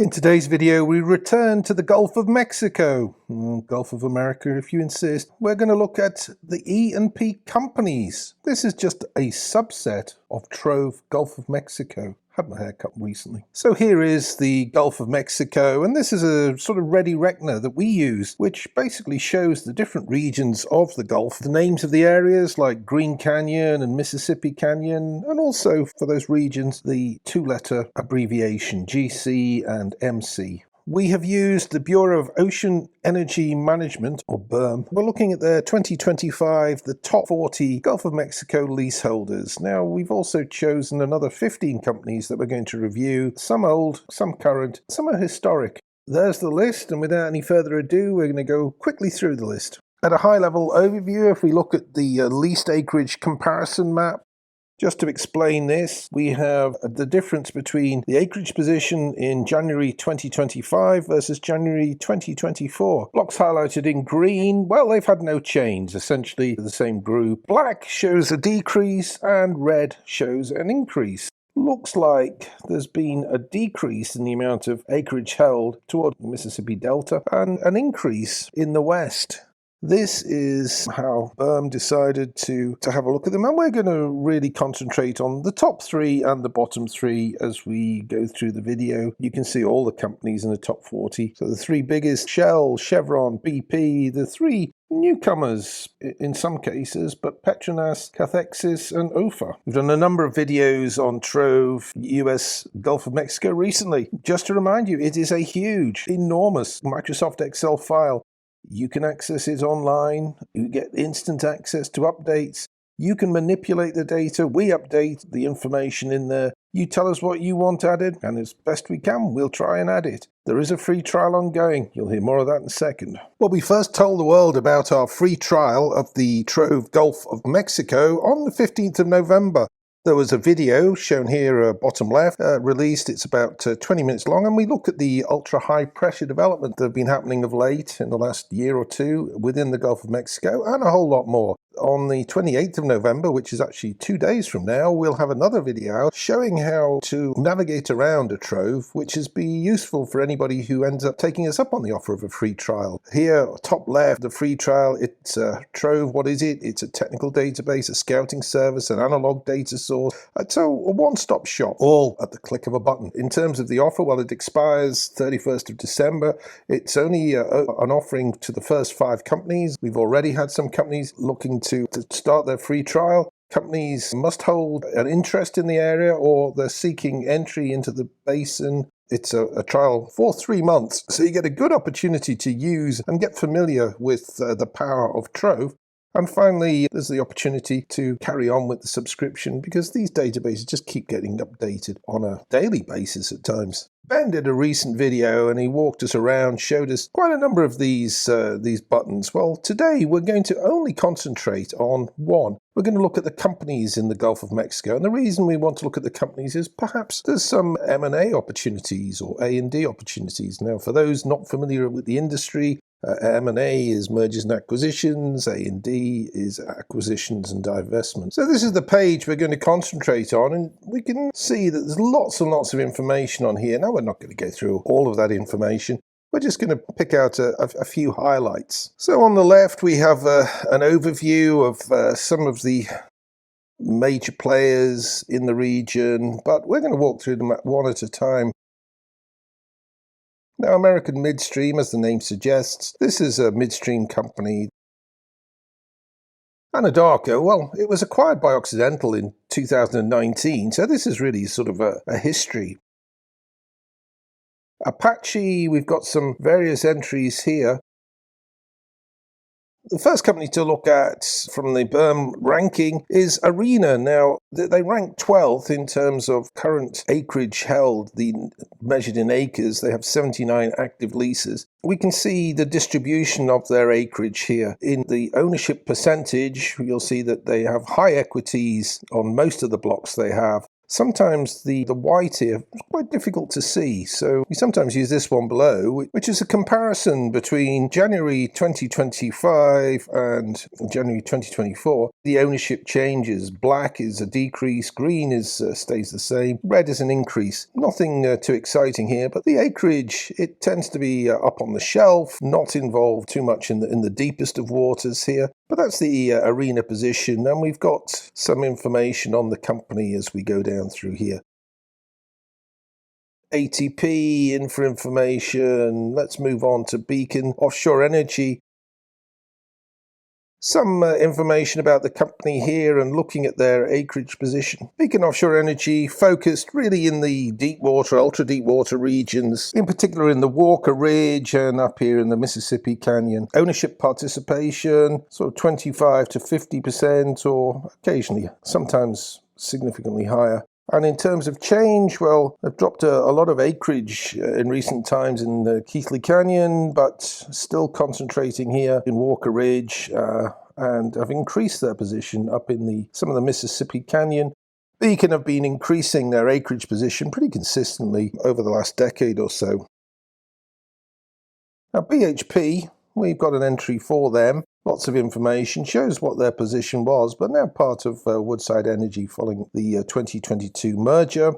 In today's video, we return to the Gulf of Mexico, Gulf of America if you insist. We're going to look at the E&P companies. This is just a subset of TROVE Gulf of Mexico. Had my hair cut recently. So here is the Gulf of Mexico, and this is a sort of ready reckoner that we use, which basically shows the different regions of the Gulf, the names of the areas like Green Canyon and Mississippi Canyon, and also for those regions the two-letter abbreviation GC and MC. We have used the Bureau of Ocean Energy Management, or BOEM. We're looking at their 2025, the top 40 Gulf of Mexico leaseholders. Now, we've also chosen another 15 companies that we're going to review. Some old, some current, some are historic. There's the list, and without any further ado, we're going to go quickly through the list. At a high-level overview, if we look at the leased acreage comparison map, just to explain this, we have the difference between the acreage position in January 2025 versus January 2024. Blocks highlighted in green, well, they've had no change, essentially the same group. Black shows a decrease and red shows an increase. Looks like there's been a decrease in the amount of acreage held toward the Mississippi Delta and an increase in the west. This is how BOEM decided to have a look at them, and we're going to really concentrate on the top three and the bottom three as we go through the video. You can see all the companies in the top 40. So the three biggest, Shell, Chevron, BP, the three newcomers in some cases, but Petrobras, Cathexis, and Ofer. We've done a number of videos on TROVE, US Gulf of Mexico recently. Just to remind you, it is a huge, enormous Microsoft Excel file. You can access it online, you get instant access to updates, you can manipulate the data, we update the information in there, you tell us what you want added, and as best we can, we'll try and add it. There is a free trial ongoing, you'll hear more of that in a second. Well, we first told the world about our free trial of the TROVE Gulf of Mexico on the 15th of November. There was a video shown here, bottom left, released. It's about 20 minutes long, and we look at the ultra-high pressure development that have been happening of late in the last year or two within the Gulf of Mexico, and a whole lot more. On the 28th of November, which is actually 2 days from now, we'll have another video showing how to navigate around a trove, which is be useful for anybody who ends up taking us up on the offer of a free trial. Here, top left, the free trial, it's a trove. What is it? It's a technical database, a scouting service, an analog data source. It's a one-stop shop, all at the click of a button. In terms of the offer, well, it expires 31st of December. It's only an offering to the first 5 companies. We've already had some companies looking to start their free trial. Companies must hold an interest in the area or they're seeking entry into the basin. It's a trial for 3 months, so you get a good opportunity to use and get familiar with the power of TROVE. And finally, there's the opportunity to carry on with the subscription because these databases just keep getting updated on a daily basis at times. Ben did a recent video and he walked us around, showed us quite a number of these buttons. Well, today we're going to only concentrate on one. We're going to look at the companies in the Gulf of Mexico. And the reason we want to look at the companies is perhaps there's some M&A opportunities or A&D opportunities. Now, for those not familiar with the industry, M&A is mergers and acquisitions, A&D is acquisitions and divestment. So this is the page we're going to concentrate on, and we can see that there's lots and lots of information on here. Now, we're not going to go through all of that information. We're just going to pick out a few highlights. So on the left, we have an overview of some of the major players in the region, but we're going to walk through them one at a time. Now, American Midstream, as the name suggests, this is a midstream company. Anadarko, well, it was acquired by Occidental in 2019, so this is really sort of a history. Apache, we've got some various entries here. The first company to look at from the BOEM ranking is Arena. Now, they rank 12th in terms of current acreage held, measured in acres. They have 79 active leases. We can see the distribution of their acreage here. In the ownership percentage, you'll see that they have high equities on most of the blocks they have. Sometimes the white here is quite difficult to see, so we sometimes use this one below, which is a comparison between January 2025 and January 2024. The ownership changes. Black is a decrease, green is stays the same, red is an increase. Nothing too exciting here, but the acreage, it tends to be up on the shelf, not involved too much in the deepest of waters here. But that's the arena position, and we've got some information on the company as we go down through here. ATP, info information. Let's move on to Beacon Offshore Energy. Some information about the company here and looking at their acreage position. Beacon Offshore Energy focused really in the deep water, ultra deep water regions, in particular in the Walker Ridge and up here in the Mississippi Canyon. Ownership participation, sort of 25 to 50%, or occasionally, sometimes significantly higher. And in terms of change, well, they've dropped a lot of acreage in recent times in the Keithley Canyon, but still concentrating here in Walker Ridge, and have increased their position up in some of the Mississippi Canyon. Beacon have been increasing their acreage position pretty consistently over the last decade or so. Now, BHP, we've got an entry for them. Lots of information, shows what their position was, but now part of Woodside Energy following the 2022 merger.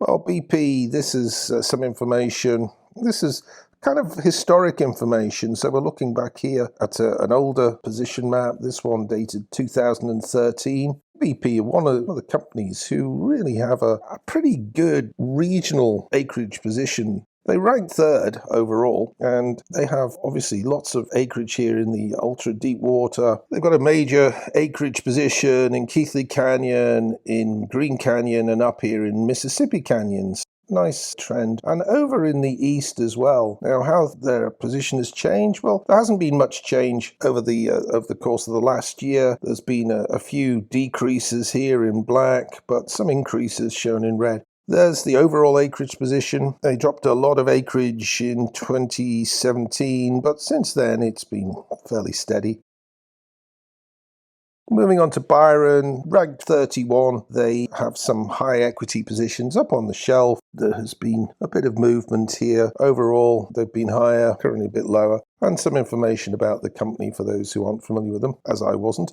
Well, BP, this is some information. This is kind of historic information, so we're looking back here at an older position map, this one dated 2013. BP are one of the companies who really have a pretty good regional acreage position. They rank third overall, and they have obviously lots of acreage here in the ultra deep water. They've got a major acreage position in Keithley Canyon, in Green Canyon, and up here in Mississippi Canyons. Nice trend. And over in the east as well. Now, how their position has changed? Well, there hasn't been much change over the course of the last year. There's been a few decreases here in black, but some increases shown in red. There's the overall acreage position. They dropped a lot of acreage in 2017, but since then it's been fairly steady. Moving on to Byron, ranked 31. They have some high equity positions up on the shelf. There has been a bit of movement here. Overall, they've been higher, currently a bit lower. And some information about the company for those who aren't familiar with them, as I wasn't.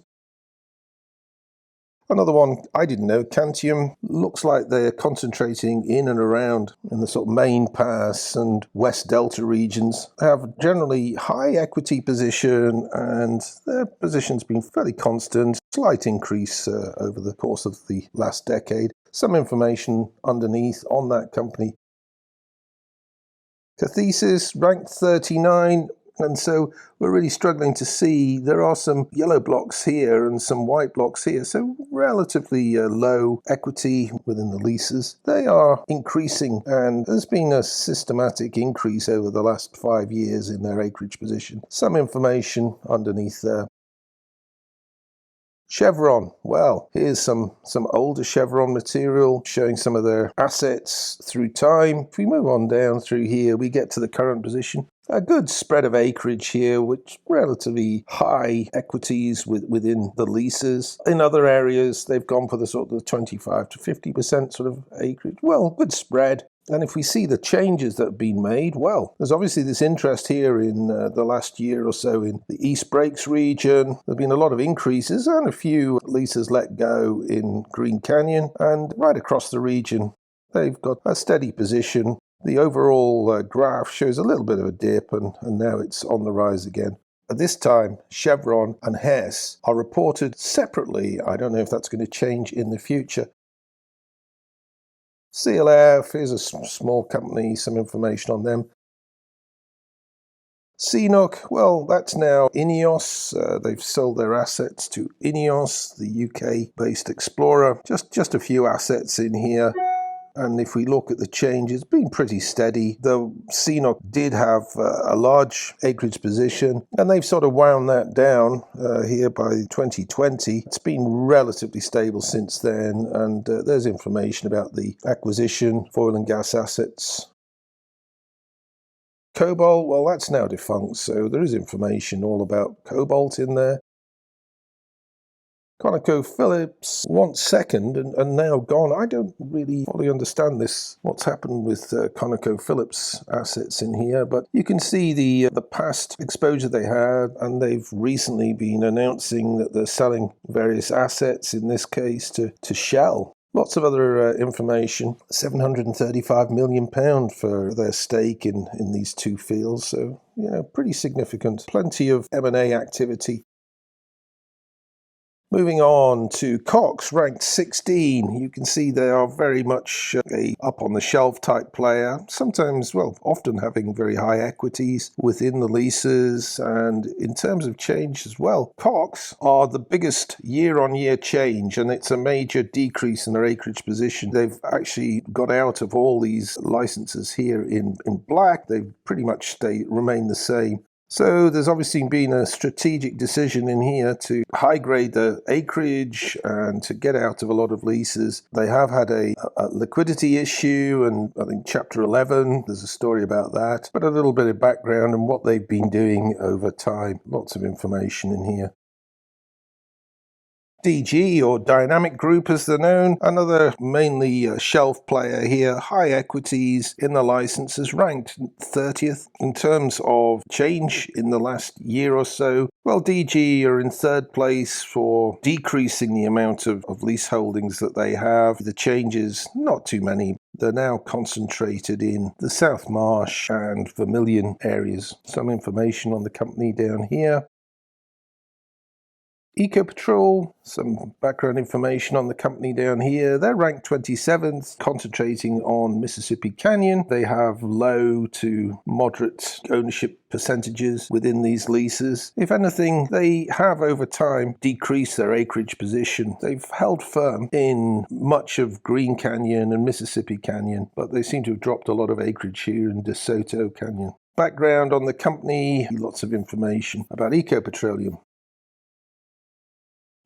Another one I didn't know, Cantium, looks like they're concentrating in and around in the sort of main pass and West Delta regions. They have generally high equity position, and their position's been fairly constant, slight increase over the course of the last decade. Some information underneath on that company. Cathexis, ranked 39. And so we're really struggling to see. There are some yellow blocks here and some white blocks here, so relatively low equity within the leases. They are increasing, and there's been a systematic increase over the last 5 years in their acreage position. Some information underneath there. Chevron, well, here's some older Chevron material showing some of their assets through time. If we move on down through here, we get to the current position. A good spread of acreage here, which relatively high equities within the leases. In other areas, they've gone for the sort of 25 to 50% sort of acreage. Well, good spread. And if we see the changes that have been made, well, there's obviously this interest here in the last year or so in the East Breaks region. There have been a lot of increases and a few leases let go in Green Canyon, and right across the region, they've got a steady position. The overall graph shows a little bit of a dip, and now it's on the rise again. At this time, Chevron and Hess are reported separately. I don't know if that's going to change in the future. CL&F is a small company, some information on them. CNOOC, well, that's now INEOS. They've sold their assets to INEOS, the UK-based explorer. Just a few assets in here. And if we look at the change, it's been pretty steady. Though CNOOC did have a large acreage position, and they've sort of wound that down here by 2020. It's been relatively stable since then, and there's information about the acquisition of oil and gas assets. Cobalt, well, that's now defunct, so there is information all about Cobalt in there. ConocoPhillips once second and now gone. I don't really fully understand this, what's happened with ConocoPhillips assets in here, but you can see the past exposure they had, and they've recently been announcing that they're selling various assets, in this case to Shell. Lots of other information, £735 million for their stake in these two fields, so, pretty significant. Plenty of M&A activity. Moving on to Cox, ranked 16. You can see they are very much a up-on-the-shelf type player, sometimes, often having very high equities within the leases, and in terms of change as well. Cox are the biggest year-on-year change, and it's a major decrease in their acreage position. They've actually got out of all these licenses here in black. They've pretty much remained the same. So there's obviously been a strategic decision in here to high-grade the acreage and to get out of a lot of leases. They have had a liquidity issue, and I think Chapter 11, there's a story about that. But a little bit of background and what they've been doing over time. Lots of information in here. DG, or Dynamic Group as they're known, another mainly shelf player here, high equities in the licenses, ranked 30th. In terms of change in the last year or so, DG are in third place for decreasing the amount of lease holdings that they have. The changes, not too many. They're now concentrated in the South Marsh and Vermilion areas. Some information on the company down here. Ecopetrol, some background information on the company down here. They're ranked 27th, concentrating on Mississippi Canyon. They have low to moderate ownership percentages within these leases. If anything, they have over time decreased their acreage position. They've held firm in much of Green Canyon and Mississippi Canyon, but they seem to have dropped a lot of acreage here in DeSoto Canyon. Background on the company, lots of information about Ecopetroleum.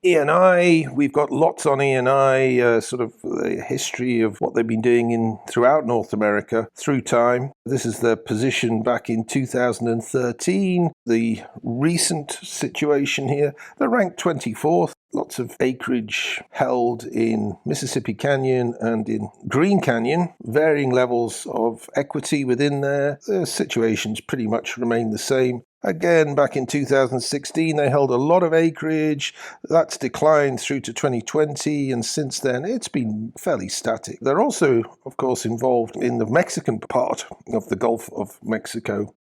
E&I, we've got lots on E&I, sort of the history of what they've been doing throughout North America through time. This is their position back in 2013. The recent situation here, they're ranked 24th. Lots of acreage held in Mississippi Canyon and in Green Canyon, varying levels of equity within there. Their situations pretty much remain the same. Again, back in 2016, they held a lot of acreage. That's declined through to 2020, and since then, it's been fairly static. They're also, of course, involved in the Mexican part of the Gulf of Mexico.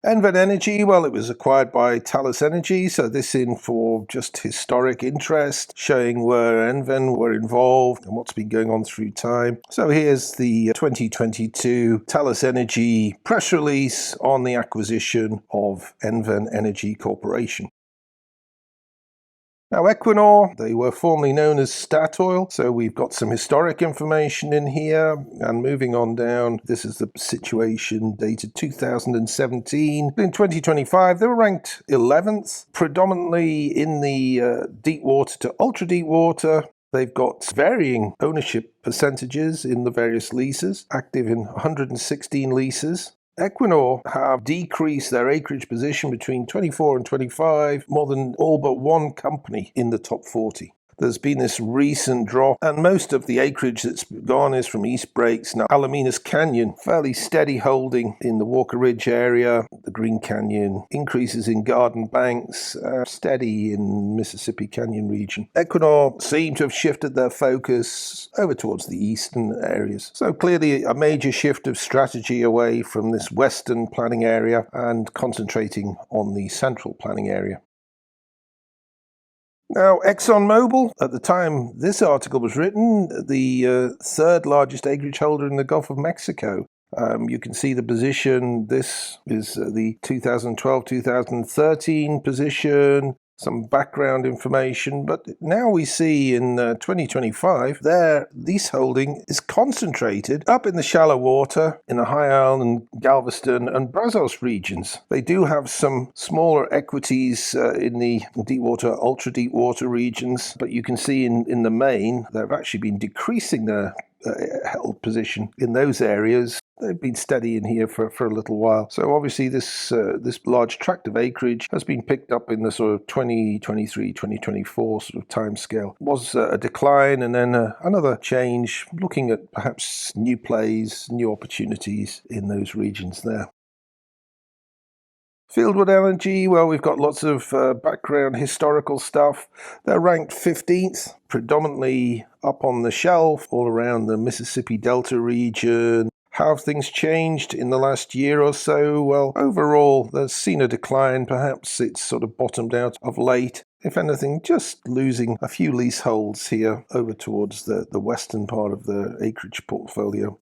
Enven Energy, it was acquired by TotalEnergies, so this in for just historic interest, showing where Enven were involved and what's been going on through time. So here's the 2022 TotalEnergies press release on the acquisition of Enven Energy Corporation. Now, Equinor, they were formerly known as Statoil, so we've got some historic information in here. And moving on down, this is the situation dated 2017. In 2025, they were ranked 11th, predominantly in the deep water to ultra deep water. They've got varying ownership percentages in the various leases, active in 116 leases. Equinor have decreased their acreage position between 24 and 25, more than all but one company in the top 40. There's been this recent drop, and most of the acreage that's gone is from East Breaks. Now, Alaminos Canyon, fairly steady holding in the Walker Ridge area. The Green Canyon increases in Garden Banks, steady in Mississippi Canyon region. Equinor seem to have shifted their focus over towards the eastern areas. So clearly a major shift of strategy away from this western planning area and concentrating on the central planning area. Now, ExxonMobil, at the time this article was written, the third largest acreage holder in the Gulf of Mexico. You can see the position. This is the 2012-2013 position. Some background information, but now we see in 2025 their lease holding is concentrated up in the shallow water in the High Island, Galveston and Brazos regions. They do have some smaller equities in the deep water, ultra deep water regions, but you can see in the main they've actually been decreasing their held position in those areas. they've been steady in here for a little while. So obviously this large tract of acreage has been picked up in the sort of 2023, 2024 sort of timescale. Was a decline and then another change, looking at perhaps new plays, new opportunities in those regions there. Fieldwood Energy, well, we've got lots of background historical stuff. They're ranked 15th, predominantly up on the shelf, all around the Mississippi Delta region. How have things changed in the last year or so? Well, overall, they've seen a decline. Perhaps it's sort of bottomed out of late. If anything, just losing a few leaseholds here over towards the western part of the acreage portfolio.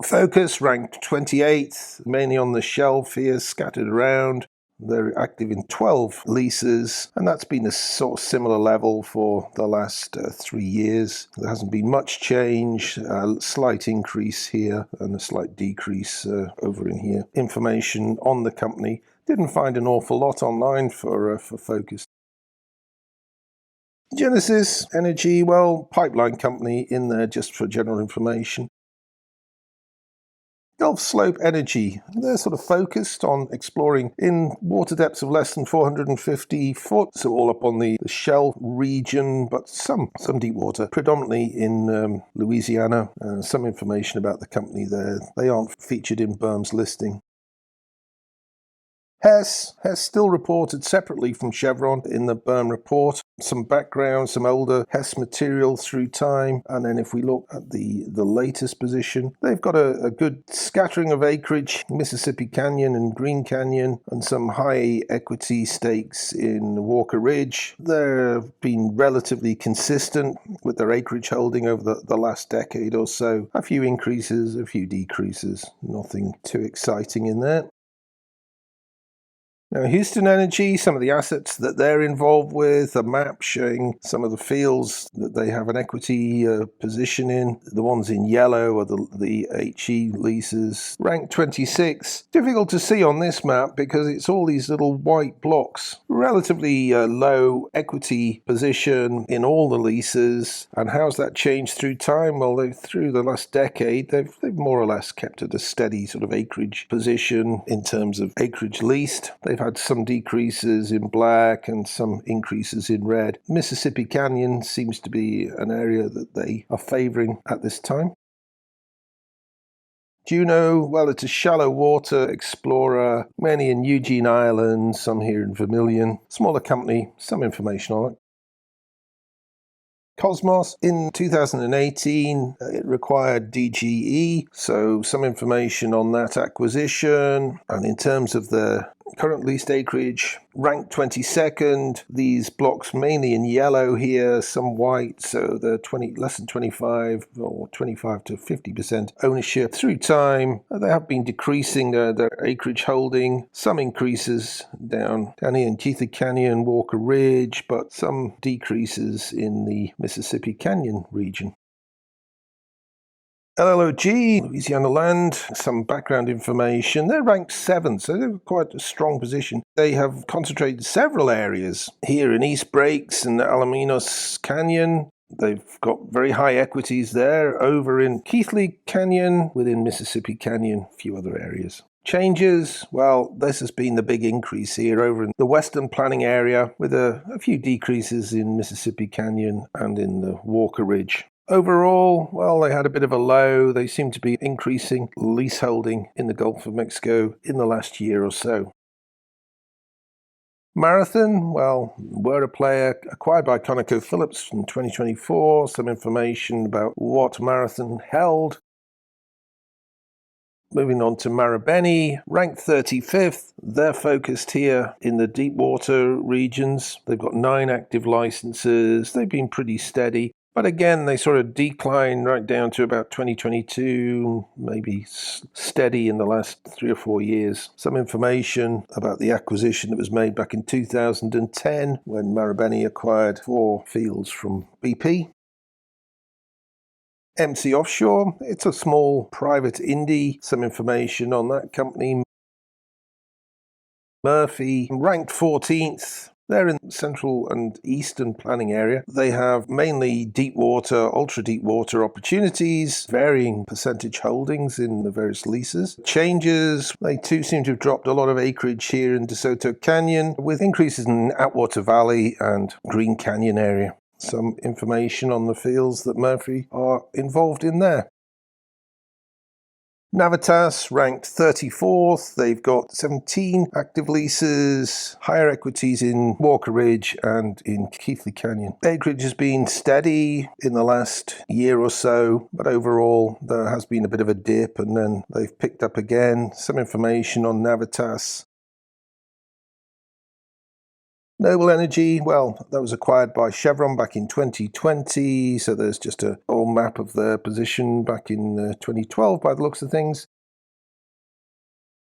Focus ranked 28th, mainly on the shelf here, scattered around. They're active in 12 leases, and that's been a sort of similar level for the last 3 years. There hasn't been much change, a slight increase here and a slight decrease over in here. Information on the company. Didn't find an awful lot online for Focus. Genesis Energy, well, pipeline company in there just for general information. Gulf Slope Energy, they're sort of focused on exploring in water depths of less than 450 foot, so all up on the shelf region, but some deep water, predominantly in Louisiana. Some information about the company there. They aren't featured in BIRM's listing. Hess still reported separately from Chevron in the BIRM report. Some background, some older Hess material through time, and then if we look at the latest position, they've got a good scattering of acreage, Mississippi Canyon and Green Canyon, and some high equity stakes in Walker Ridge. They've been relatively consistent with their acreage holding over the last decade or so. A few increases, a few decreases, nothing too exciting in there. Now, Houston Energy, some of the assets that they're involved with, a map showing some of the fields that they have an equity position in. The ones in yellow are the HE leases. Ranked 26. Difficult to see on this map because it's all these little white blocks. Relatively low equity position in all the leases. And how's that changed through time? Well, through the last decade, they've more or less kept at a steady sort of acreage position in terms of acreage leased. They've had some decreases in black and some increases in red. Mississippi Canyon seems to be an area that they are favoring at this time. Juno, well, it's a shallow water explorer, many in Eugene Island, some here in Vermilion. Smaller company, some information on it. Cosmos, in 2018, it required DGE, so some information on that acquisition. And in terms of the current leased acreage, ranked 22nd. These blocks mainly in yellow here, some white, so they're less than 25 or 25 to 50% ownership through time. They have been decreasing their acreage holding. Some increases down here in Keithley Canyon, Walker Ridge, but some decreases in the Mississippi Canyon region. LLOG, Louisiana Land, some background information. They're ranked 7th, so they're quite a strong position. They have concentrated several areas here in East Breaks and Alaminos Canyon. They've got very high equities there. Over in Keithley Canyon, within Mississippi Canyon, a few other areas. Changes, well, this has been the big increase here over in the Western Planning area, with a few decreases in Mississippi Canyon and in the Walker Ridge. Overall, well, they had a bit of a low. They seem to be increasing leaseholding in the Gulf of Mexico in the last year or so. Marathon, well, were a player acquired by ConocoPhillips in 2024. Some information about what Marathon held. Moving on to Marubeni, ranked 35th. They're focused here in the deep water regions. They've got 9 active licenses. They've been pretty steady. But again, they sort of decline right down to about 2022, maybe steady in the last 3 or 4 years. Some information about the acquisition that was made back in 2010 when Marubeni acquired 4 fields from BP. MC Offshore, it's a small private indie. Some information on that company. Murphy, ranked 14th. They're in central and eastern planning area. They have mainly deep water, ultra deep water opportunities, varying percentage holdings in the various leases. Changes, they too seem to have dropped a lot of acreage here in DeSoto Canyon, with increases in Atwater Valley and Green Canyon area. Some information on the fields that Murphy are involved in there. Navitas ranked 34th. They've got 17 active leases, higher equities in Walker Ridge and in Keithley Canyon. Acreage has been steady in the last year or so, but overall there has been a bit of a dip and then they've picked up again. Some information on Navitas. Enven Energy, well, that was acquired by Chevron back in 2020, so there's just a whole map of their position back in 2012 by the looks of things.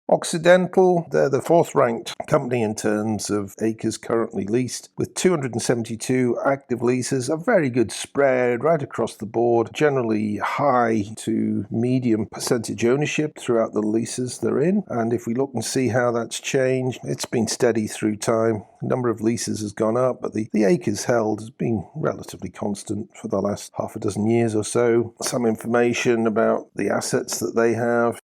Occidental, they're the fourth-ranked company in terms of acres currently leased, with 272 active leases, a very good spread right across the board, generally high to medium percentage ownership throughout the leases they're in. And if we look and see how that's changed, it's been steady through time. The number of leases has gone up, but the acres held has been relatively constant for the last half a dozen years or so. Some information about the assets that they have.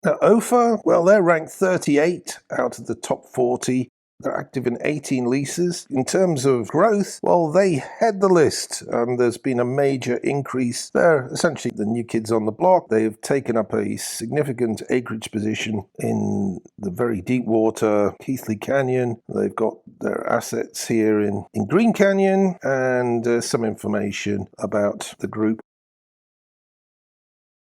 Now, Ofer, well, they're ranked 38 out of the top 40. They're active in 18 leases. In terms of growth, well, they head the list. There's been a major increase. They're essentially the new kids on the block. They've taken up a significant acreage position in the very deep water Keithley Canyon. They've got their assets here in Green Canyon and some information about the group.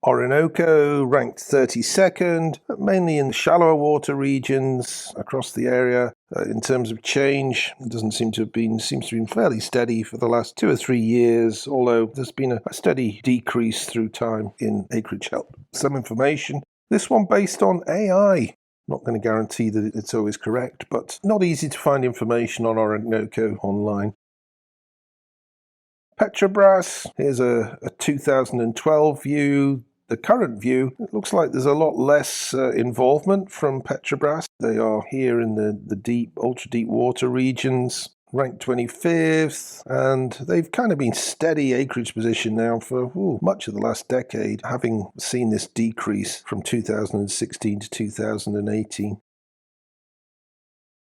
Orinoco ranked 32nd, mainly in the shallower water regions across the area. In terms of change, it doesn't seems to have been fairly steady for the last 2 or 3 years, although there's been a steady decrease through time in acreage held. Some information. This one based on AI. Not going to guarantee that it's always correct, but not easy to find information on Orinoco online. Petrobras, here's a 2012 view. The current view, it looks like there's a lot less involvement from Petrobras. They are here in the deep, ultra-deep water regions, ranked 25th, and they've kind of been steady acreage position now for much of the last decade, having seen this decrease from 2016 to 2018.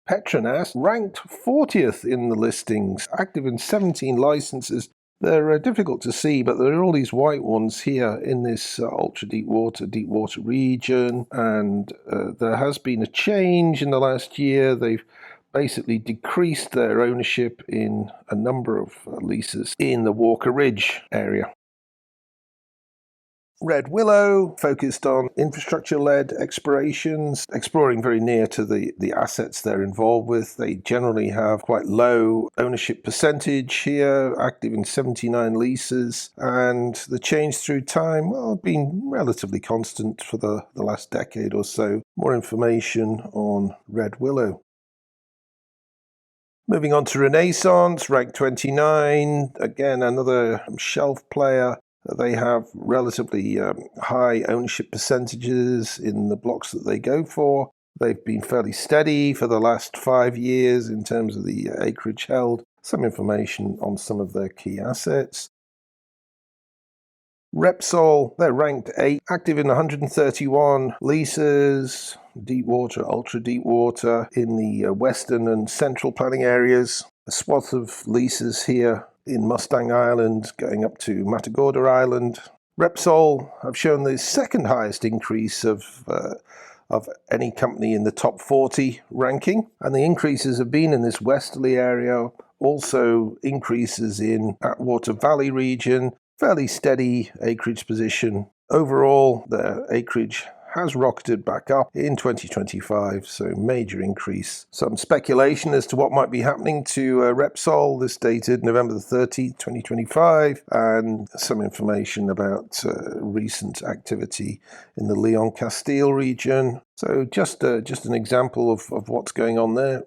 Petronas ranked 40th in the listings, active in 17 licenses. They're difficult to see, but there are all these white ones here in this ultra-deep water, deep water region, and there has been a change in the last year. They've basically decreased their ownership in a number of leases in the Walker Ridge area. Red Willow focused on infrastructure-led explorations, exploring very near to the assets they're involved with. They generally have quite low ownership percentage here, active in 79 leases, and the change through time, well, been relatively constant for the last decade or so. More information on Red Willow. Moving on to Renaissance, ranked 29, again another shelf player. They have relatively high ownership percentages in the blocks that they go for. They've been fairly steady for the last 5 years in terms of the acreage held. Some information on some of their key assets. Repsol, they're ranked 8, active in 131 leases, deep water, ultra deep water in the western and central planning areas. A swath of leases here in Mustang Island, going up to Matagorda Island. Repsol have shown the second highest increase of any company in the top 40 ranking, and the increases have been in this westerly area, also increases in Atwater Valley region, fairly steady acreage position. Overall, their acreage has rocketed back up in 2025, so major increase. Some speculation as to what might be happening to Repsol, this dated November the 30th, 2025, and some information about recent activity in the Leon Castile region. So just an example of what's going on there.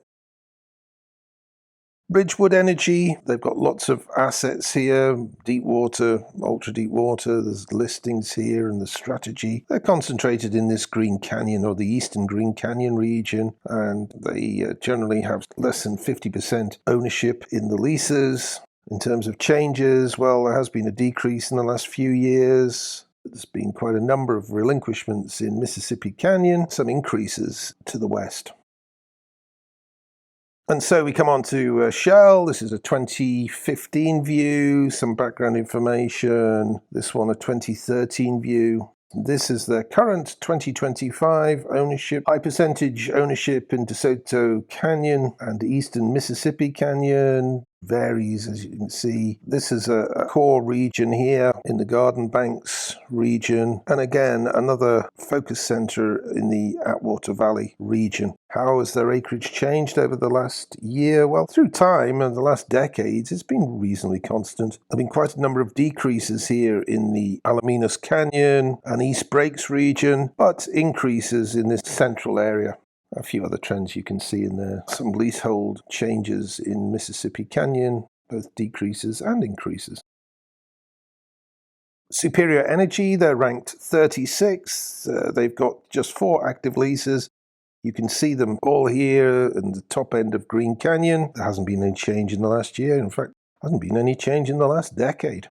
Fieldwood Energy, they've got lots of assets here, deep water, ultra deep water, there's listings here and the strategy. They're concentrated in this Green Canyon or the Eastern Green Canyon region, and they generally have less than 50% ownership in the leases. In terms of changes, well, there has been a decrease in the last few years. There's been quite a number of relinquishments in Mississippi Canyon, some increases to the west. And so we come on to Shell. This is a 2015 view, some background information. This one a 2013 view. This is their current 2025 ownership. High percentage ownership in DeSoto Canyon and Eastern Mississippi Canyon. Varies, as you can see. This is a core region here in the Garden Banks region. And again, another focus center in the Atwater Valley region. How has their acreage changed over the last year? Well, through time and the last decades, it's been reasonably constant. There have been quite a number of decreases here in the Alaminos Canyon and East Breaks region, but increases in this central area. A few other trends you can see in there. Some leasehold changes in Mississippi Canyon, both decreases and increases. Superior Energy, they're ranked 36th. They've got just 4 active leases. You can see them all here in the top end of Green Canyon. There hasn't been any change in the last year. In fact, there hasn't been any change in the last decade.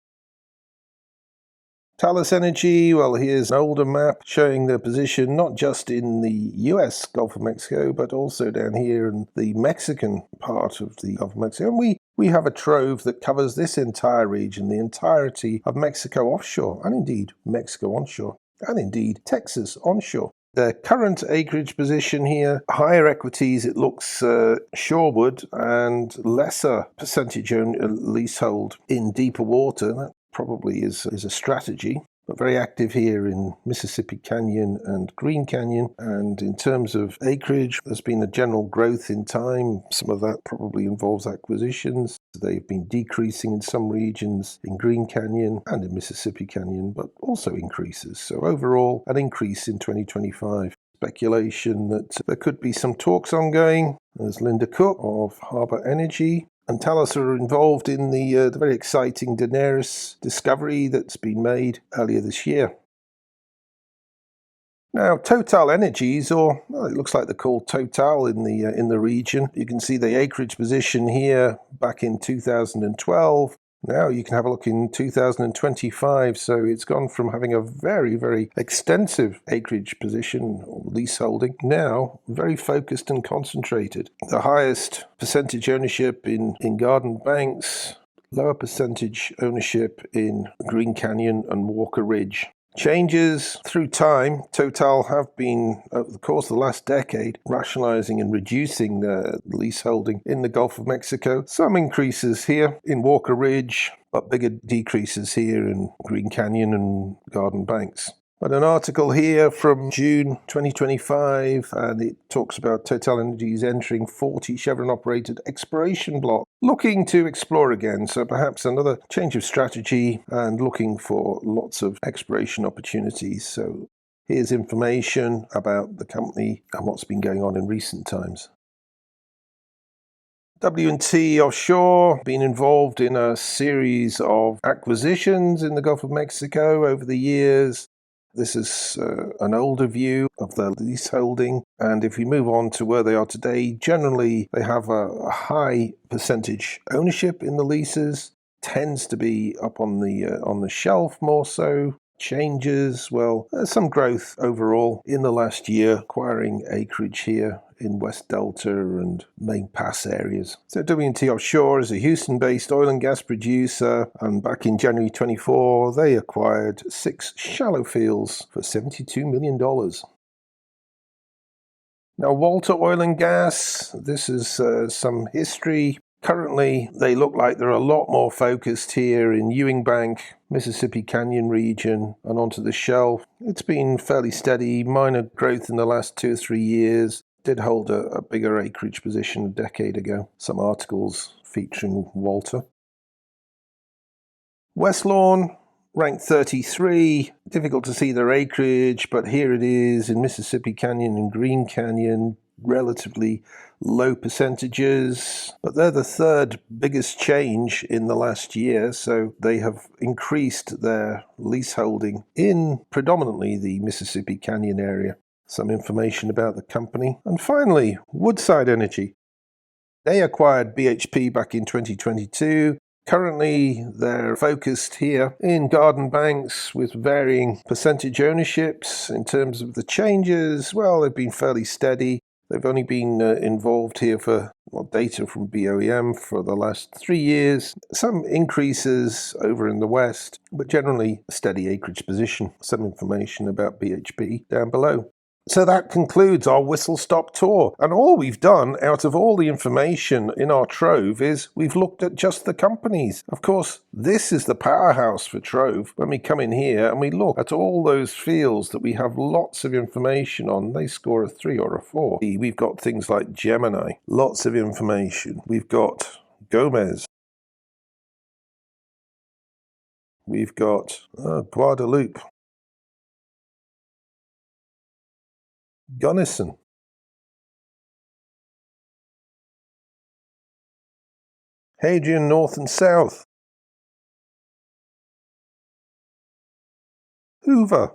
Talos Energy, well, here's an older map showing their position not just in the US Gulf of Mexico, but also down here in the Mexican part of the Gulf of Mexico. And we have a trove that covers this entire region, the entirety of Mexico offshore, and indeed Mexico onshore, and indeed Texas onshore. The current acreage position here, higher equities, it looks shorewood, and lesser percentage leasehold in deeper water. That probably is a strategy, but very active here in Mississippi Canyon and Green Canyon. And in terms of acreage, there's been a general growth in time. Some of that probably involves acquisitions. They've been decreasing in some regions in Green Canyon and in Mississippi Canyon, but also increases. So overall, an increase in 2025. Speculation that there could be some talks ongoing. There's Linda Cook of Harbour Energy. And Talos are involved in the very exciting Daenerys discovery that's been made earlier this year. Now, TotalEnergies, or well, it looks like they're called Total in the region. You can see the acreage position here back in 2012. Now you can have a look in 2025, so it's gone from having a very, very extensive acreage position or leaseholding, now very focused and concentrated. The highest percentage ownership in Garden Banks, lower percentage ownership in Green Canyon and Walker Ridge. Changes through time. Total have been, over the course of the last decade, rationalizing and reducing the leaseholding in the Gulf of Mexico. Some increases here in Walker Ridge, but bigger decreases here in Green Canyon and Garden Banks. But an article here from June 2025, and it talks about TotalEnergies entering 40 Chevron-operated exploration block, looking to explore again. So perhaps another change of strategy and looking for lots of exploration opportunities. So here's information about the company and what's been going on in recent times. W&T Offshore, been involved in a series of acquisitions in the Gulf of Mexico over the years. This is an older view of the leaseholding, and if we move on to where they are today, generally they have a high percentage ownership in the leases, tends to be up on the shelf more so. Changes, well, there's some growth overall in the last year, acquiring acreage here in West Delta and Main Pass areas. So W&T Offshore is a Houston-based oil and gas producer, and back in January 24, they acquired 6 shallow fields for $72 million. Now, Walter Oil and Gas, this is some history. Currently, they look like they're a lot more focused here in Ewing Bank, Mississippi Canyon region, and onto the shelf. It's been fairly steady, minor growth in the last 2 or 3 years. Did hold a bigger acreage position a decade ago. Some articles featuring Walter. Westlawn, ranked 33. Difficult to see their acreage, but here it is in Mississippi Canyon and Green Canyon. relatively low percentages, but they're the third biggest change in the last year, so they have increased their leaseholding in predominantly the Mississippi Canyon area. Some information about the company. And finally, Woodside Energy. They acquired BHP back in 2022. Currently, they're focused here in Garden Banks with varying percentage ownerships. In terms of the changes, well, they've been fairly steady. They've only been involved here for data from BOEM for the last 3 years. Some increases over in the west, but generally a steady acreage position. Some information about BHP down below. So that concludes our whistle-stop tour. And all we've done out of all the information in our trove is we've looked at just the companies. Of course, this is the powerhouse for Trove. When we come in here and we look at all those fields that we have lots of information on, they score a 3 or a 4. We've got things like Gemini, lots of information. We've got Gomez. We've got Guadalupe. Gunnison. Hadrian North and South. Hoover.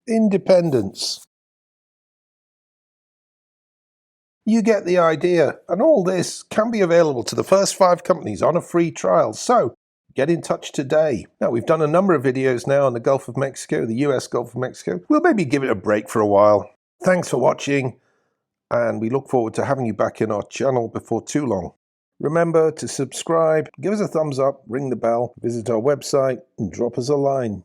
Independence. You get the idea, and all this can be available to the first 5 companies on a free trial, so get in touch today. Now, we've done a number of videos now on the Gulf of Mexico, the US Gulf of Mexico. We'll maybe give it a break for a while. Thanks for watching, and we look forward to having you back in our channel before too long. Remember to subscribe, give us a thumbs up, ring the bell, visit our website, and drop us a line.